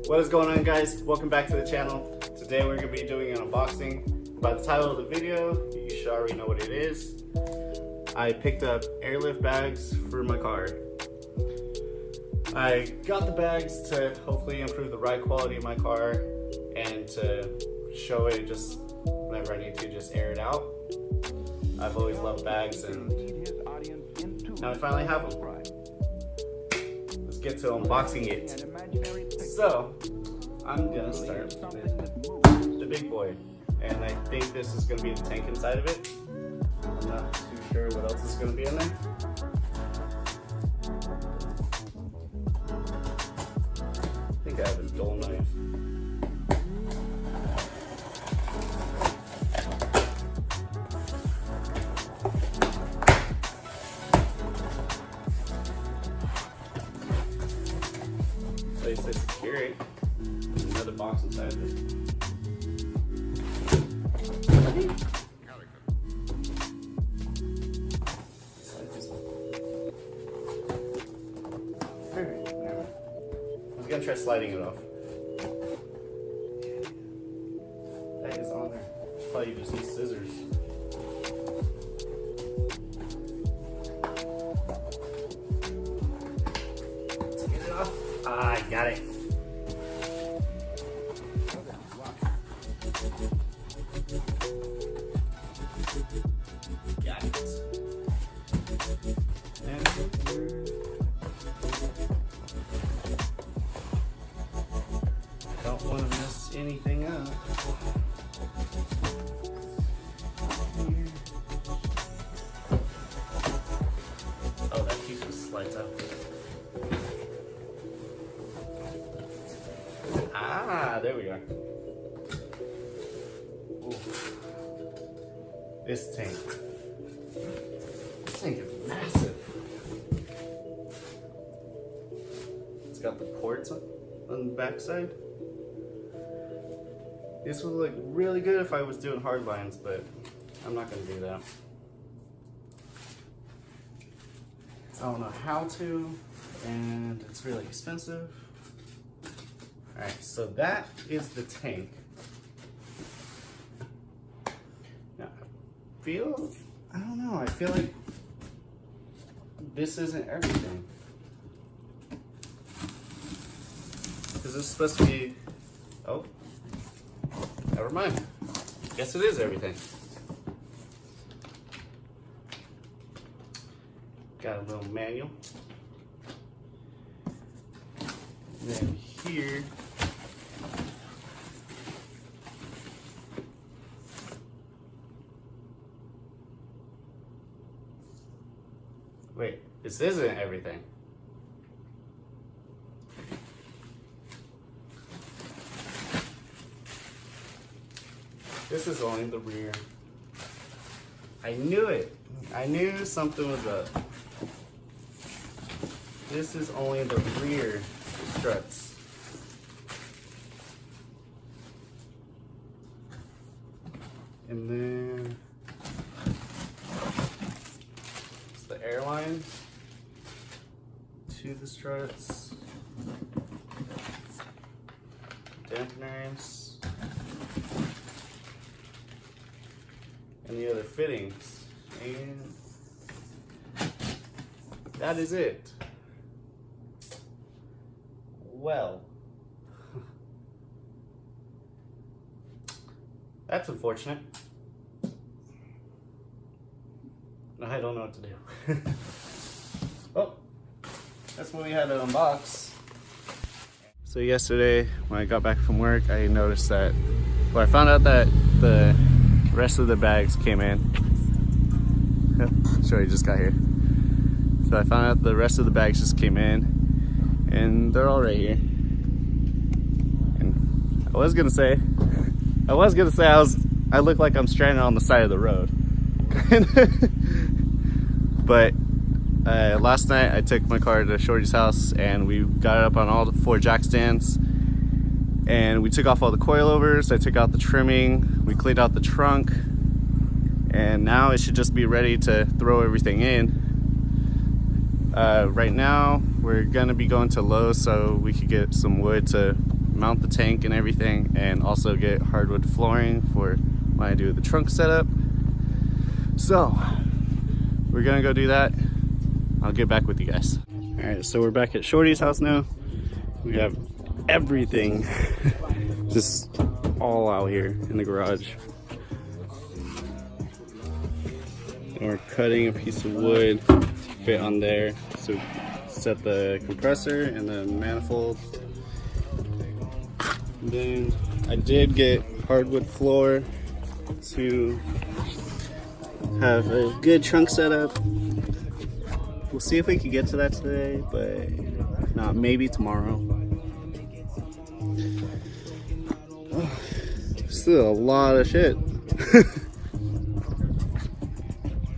What is going on, guys? Welcome back to the channel. Today we're going to be doing an unboxing. By the title of the video, you should already know what it is. I picked up airlift bags for my car. I got the bags to hopefully improve the ride quality of my car and to show it just whenever I need to just air it out. I've always loved bags and now I finally have them. Let's get to unboxing it. So, I'm gonna start with the big boy. And I think this is gonna be the tank inside of it. I'm not too sure what else is gonna be in there. I think I have a dull knife. Place to secure it. There's another box inside of it. I was gonna try sliding it off. That is on there. Probably just need scissors. Let's get it off. Ah, I got it. Got it. And don't want to mess anything up. Here. Oh, that piece just slides out. Ah, there we are. Ooh. This tank is massive. It's got the ports on the back side. This would look really good if I was doing hard lines, but I'm not gonna do that. I don't know how to, and it's really expensive. All right, so that is the tank. Now, I don't know, I feel like this isn't everything. Because this is supposed to be, oh, never mind. Guess it is everything. Got a little manual. And then here, wait, this isn't everything. This is only the rear. I knew it. I knew something was up. This is only the rear struts. And then it's the airline to the struts, dampeners, and the other fittings, and that is it. Well, that's unfortunate. I don't know what to do. Oh, that's what we had to unbox. So yesterday, when I got back from work, I noticed that, well, I found out that the rest of the bags came in. Sure, I just got here. So I found out the rest of the bags just came in. And they're all right here. And I was gonna say I look like I'm stranded on the side of the road. But last night I took my car to Shorty's house and we got it up on all the 4 jack stands. And we took off all the coilovers, I took out the trimming, we cleaned out the trunk. And now it should just be ready to throw everything in. Right now we're gonna be going to Lowe's so we could get some wood to mount the tank and everything, and also get hardwood flooring for when I do the trunk setup. So we're gonna go do that. I'll get back with you guys. All right, so we're back at Shorty's house now. We have everything just all out here in the garage. And we're cutting a piece of wood to fit on there. So set the compressor and the manifold. And then I did get hardwood floor to have a good trunk setup. We'll see if we can get to that today, but if not, maybe tomorrow. Oh, still a lot of shit.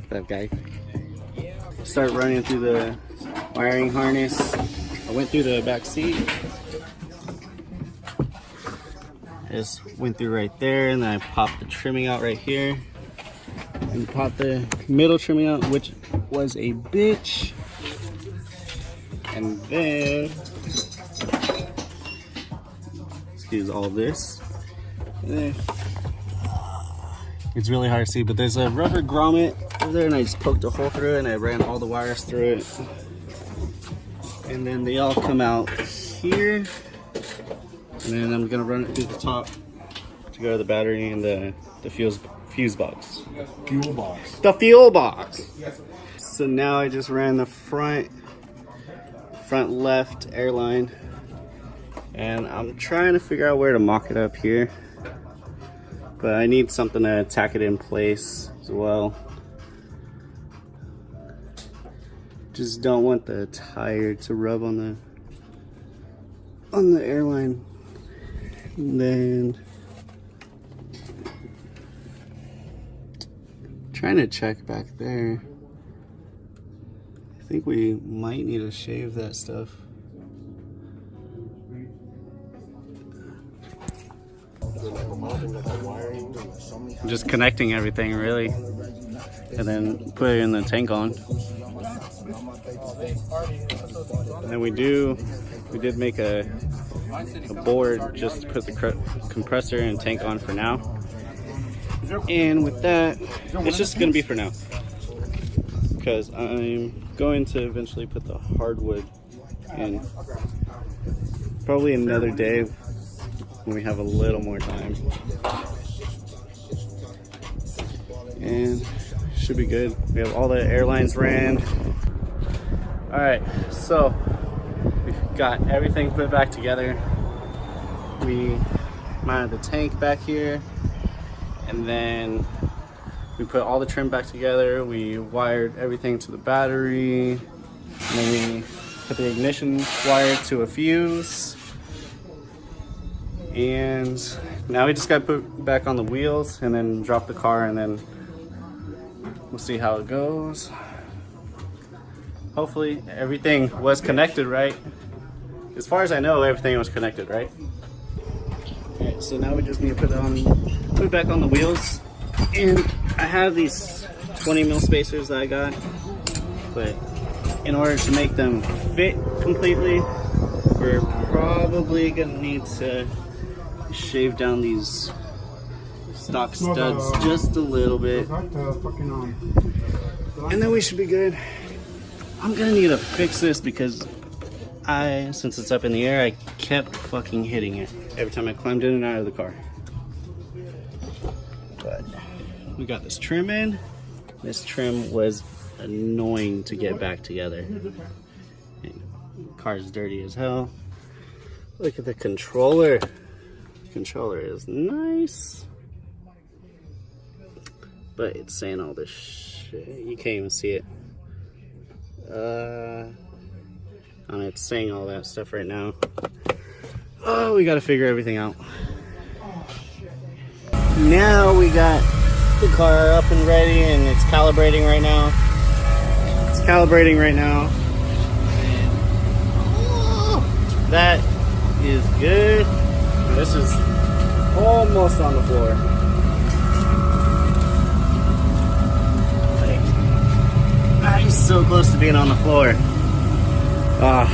That guy. Start running through the wiring harness. I went through the back seat. Just went through right there, and then I popped the trimming out right here. And popped the middle trimming out, which was a bitch. And then, excuse all this. It's really hard to see, but there's a rubber grommet over there, and I just poked a hole through it, and I ran all the wires through it. And then they all come out here. And then I'm gonna run it through the top to go to the battery and the fuse box. Fuel box. The fuel box. So now I just ran the front left airline, and I'm trying to figure out where to mock it up here, but I need something to tack it in place as well. Just don't want the tire to rub on the airline. And then trying to check back there. I think we might need to shave that stuff. Just connecting everything really, and then put it in the tank on. And we did make a board just to put the compressor and tank on for now. And with that, it's just gonna be for now, because I'm going to eventually put the hardwood in probably another day when we have a little more time. And should be good. We have all the airlines ran. All right, so we've got everything put back together. We mounted the tank back here, and then we put all the trim back together. We wired everything to the battery, and then we put the ignition wire to a fuse. And now we just got to put back on the wheels and then drop the car, and then we'll see how it goes. Hopefully everything was connected right. As far as I know, everything was connected right. Alright, so now we just need to put it back on the wheels. And I have these 20 mil spacers that I got, but in order to make them fit completely, we're probably gonna need to shave down these stock studs just a little bit, and then we should be good. I'm gonna need to fix this because since it's up in the air, I kept fucking hitting it every time I climbed in and out of the car. But we got this trim in. This trim was annoying to get back together. And car's dirty as hell. Look at the controller. The controller is nice, but it's saying all this shit. You can't even see it. And it's saying all that stuff right now. Oh, we gotta figure everything out. Now we got the car up and ready, and it's calibrating right now. It's calibrating right now. That is good. This is almost on the floor. Like, he's so close to being on the floor. But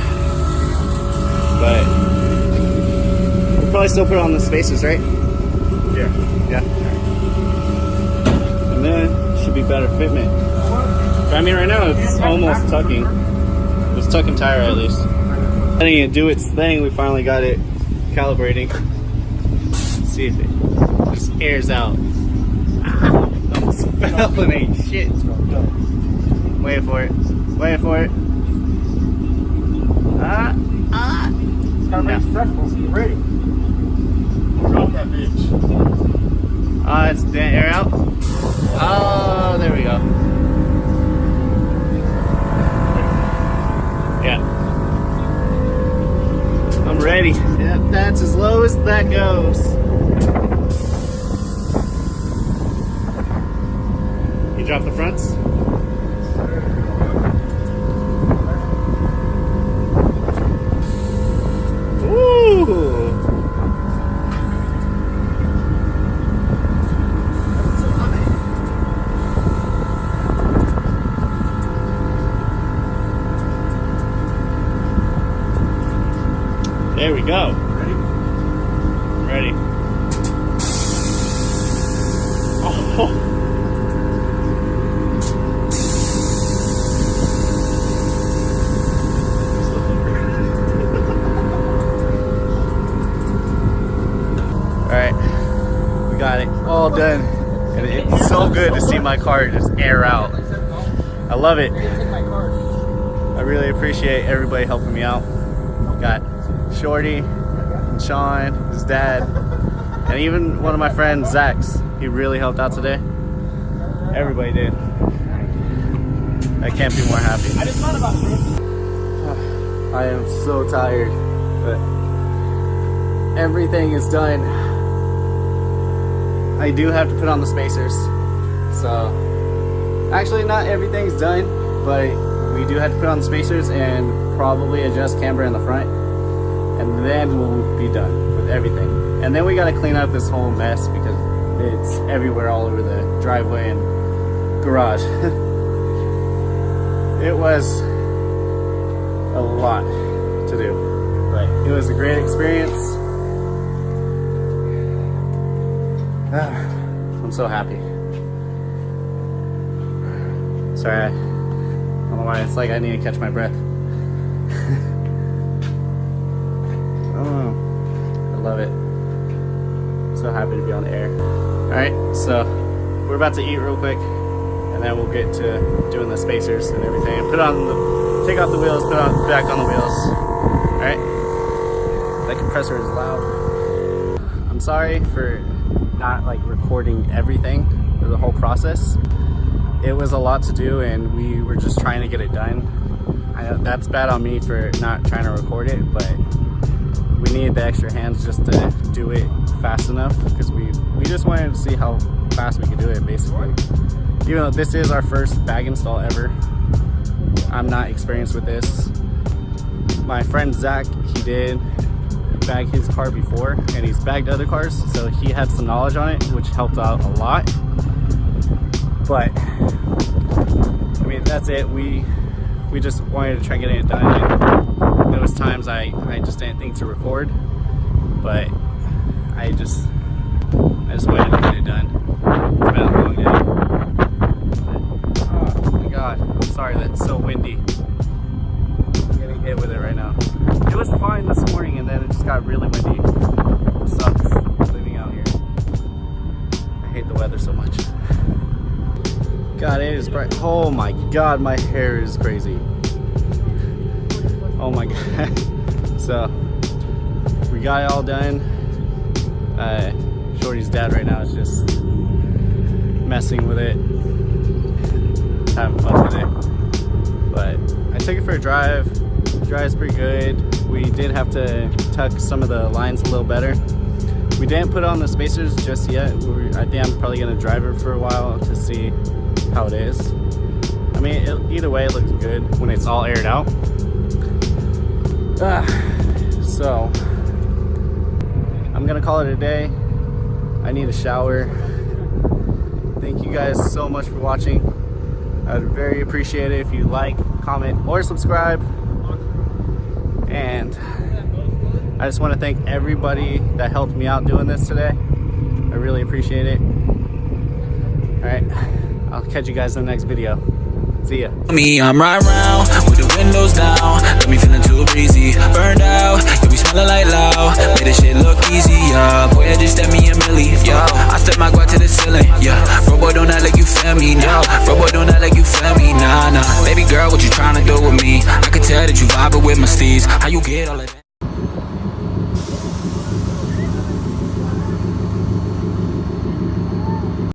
probably still put on the spacers, right? Yeah. And then should be better fitment. But I mean, right now it's almost tucking. It's tucking tire at least. Letting it do its thing, we finally got it calibrating. Let's see if it just airs out. Almost fell and ain't shit. Wait for it. Wait for it. It's gotta make stressful. Get ready. Drop that bitch. It's the air out. Oh, there we go. Yeah. I'm ready. Yep, that's as low as that goes. You drop the fronts? Ooh. There we go. Ready? Oh. Alright, we got it all done. And it's so good to see my car just air out. I love it. I really appreciate everybody helping me out. Got Shorty and Sean, his dad, and even one of my friends, Zach's. He really helped out today. Everybody did. I can't be more happy. I just thought about it. I am so tired, but everything is done. I do have to put on the spacers. So, actually not everything's done, but we do have to put on the spacers and probably adjust camber in the front. And then we'll be done with everything. And then we gotta clean up this whole mess because it's everywhere all over the driveway and garage. It was a lot to do, but it was a great experience. I'm so happy. Sorry, I don't know why it's like I need to catch my breath. I love it. I'm so happy to be on the air. Alright, so we're about to eat real quick and then we'll get to doing the spacers and everything. Put on the, take off the wheels, put on back on the wheels. Alright? That compressor is loud. I'm sorry for not like recording everything for the whole process. It was a lot to do and we were just trying to get it done. I know that's bad on me for not trying to record it, but we needed the extra hands just to do it fast enough because we just wanted to see how fast we could do it basically. Even though this is our first bag install ever, I'm not experienced with this. My friend Zach, he did bag his car before and he's bagged other cars, so he had some knowledge on it, which helped out a lot. But I mean, that's it. We just wanted to try getting it done. And there was times I just didn't think to record, but I just wanted to get it done. It's been a long day. But, oh my god, I'm sorry that's so windy. I'm getting hit with it right now. It was fine this morning and then it just got really windy. It sucks living out here. I hate the weather so much. God, it is bright. Oh my god, my hair is crazy. Oh my god. So, we got it all done. Shorty's dad right now is just messing with it, having fun with it. But I took it for a drive. The drive's pretty good. We did have to tuck some of the lines a little better. We didn't put on the spacers just yet. I think I'm probably gonna drive it for a while to see how it is. I mean, either way, it looks good when it's all aired out. So, I'm gonna call it a day. I need a shower. Thank you guys so much for watching. I'd very appreciate it if you like, comment, or subscribe. And I just want to thank everybody that helped me out doing this today. I really appreciate it. All right, I'll catch you guys in the next video. See ya. I'm right round with the windows down. Got me feeling too breezy. Burned out, yeah, we smelling like loud. Made this shit look easy, yeah. Boy, I just step me a milli, yeah. I step my guard to the ceiling, yeah. Robo, don't act like you feel me, nah. Robo, don't act like you feel me, nah, nah. Baby girl, what you trying to do with me? I could tell that you vibing with my steez. How you get all of that?